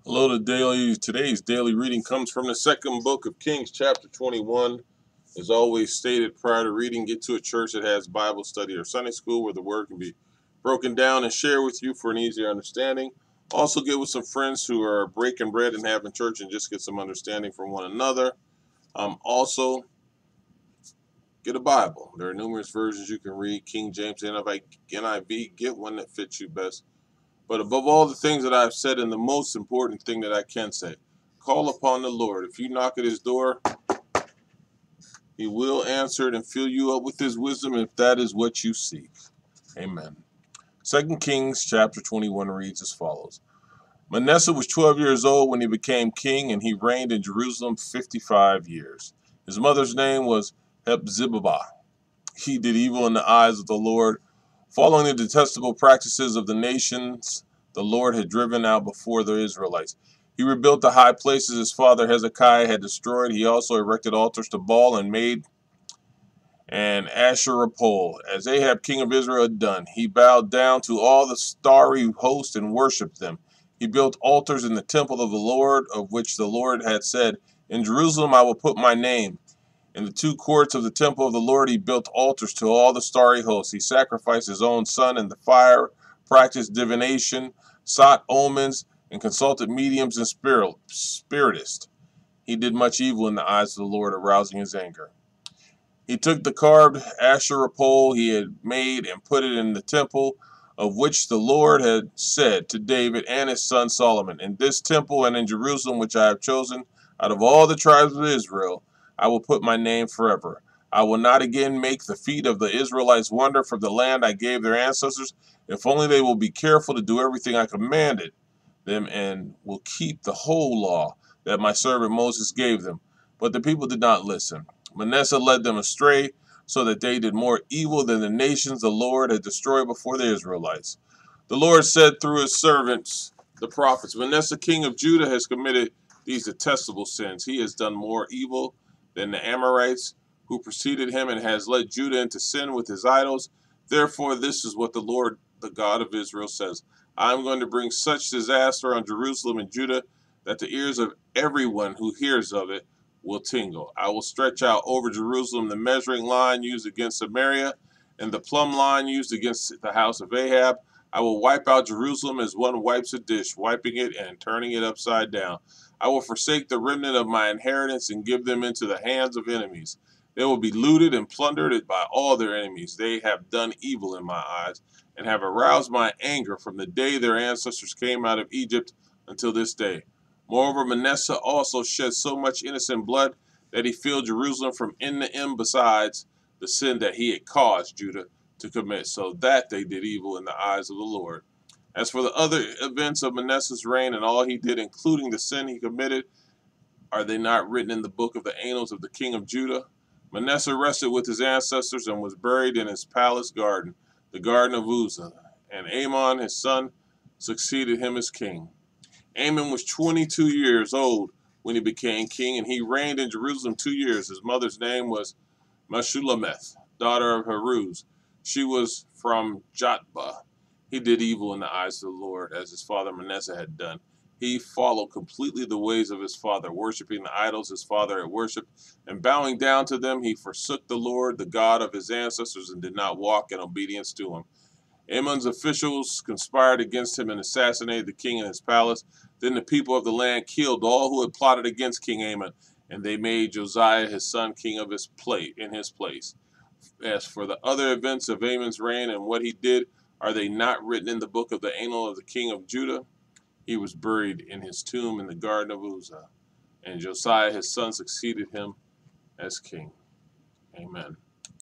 Hello to daily. Today's daily reading comes from the second book of Kings, chapter 21. As always stated prior to reading, get to a church that has Bible study or Sunday school where the word can be broken down and shared with you for an easier understanding. Also get with some friends who are breaking bread and having church and just get some understanding from one another. Also, get a Bible. There are numerous versions you can read. King James, NIV, get one that fits you best. But above all the things that I've said, and the most important thing that I can say, call upon the Lord. If you knock at his door, he will answer it and fill you up with his wisdom if that is what you seek. Amen. 2 Kings chapter 21 reads as follows. Manasseh was 12 years old when he became king, and he reigned in Jerusalem 55 years. His mother's name was Hephzibah. He did evil in the eyes of the Lord, following the detestable practices of the nations the Lord had driven out before the Israelites. He rebuilt the high places his father Hezekiah had destroyed. He also erected altars to Baal and made an Asherah pole, as Ahab king of Israel had done. He bowed down to all the starry host and worshipped them. He built altars in the temple of the Lord, of which the Lord had said, "In Jerusalem I will put my name." In the two courts of the temple of the Lord he built altars to all the starry hosts. He sacrificed his own son in the fire, practiced divination, sought omens, and consulted mediums and spiritists. He did much evil in the eyes of the Lord, arousing his anger. He took the carved Asherah pole he had made and put it in the temple, of which the Lord had said to David and his son Solomon, "In this temple and in Jerusalem, which I have chosen out of all the tribes of Israel, I will put my name forever. I will not again make the feet of the Israelites wander from the land I gave their ancestors, if only they will be careful to do everything I commanded them and will keep the whole law that my servant Moses gave them." But the people did not listen. Manasseh led them astray, so that they did more evil than the nations the Lord had destroyed before the Israelites. The Lord said through his servants, the prophets, Manasseh king of Judah has committed these detestable sins. He has done more evil than the Amorites who preceded him, and has led Judah into sin with his idols. Therefore, this is what the Lord, the God of Israel, says. I am going to bring such disaster on Jerusalem and Judah that the ears of everyone who hears of it will tingle. I will stretch out over Jerusalem the measuring line used against Samaria and the plumb line used against the house of Ahab. I will wipe out Jerusalem as one wipes a dish, wiping it and turning it upside down. I will forsake the remnant of my inheritance and give them into the hands of enemies. They will be looted and plundered by all their enemies. They have done evil in my eyes and have aroused my anger from the day their ancestors came out of Egypt until this day. Moreover, Manasseh also shed so much innocent blood that he filled Jerusalem from end to end, besides the sin that he had caused Judah to commit, so that they did evil in the eyes of the Lord. As for the other events of Manasseh's reign and all he did, including the sin he committed, are they not written in the book of the annals of the king of Judah? Manasseh rested with his ancestors and was buried in his palace garden, the garden of Uzzah, and Amon his son succeeded him as king. Amon was 22 years old when he became king, and he reigned in Jerusalem 2 years. His mother's name was Meshullemeth, daughter of Haruz. She was from Jotbah. He did evil in the eyes of the Lord, as his father Manasseh had done. He followed completely the ways of his father, worshiping the idols his father had worshipped, and bowing down to them. He forsook the Lord, the God of his ancestors, and did not walk in obedience to him. Amon's officials conspired against him and assassinated the king in his palace. Then the people of the land killed all who had plotted against King Amon, and they made Josiah his son king of his place. As for the other events of Amon's reign and what he did, are they not written in the book of the annal of the king of Judah? He was buried in his tomb in the garden of Uzzah, and Josiah his son succeeded him as king. Amen.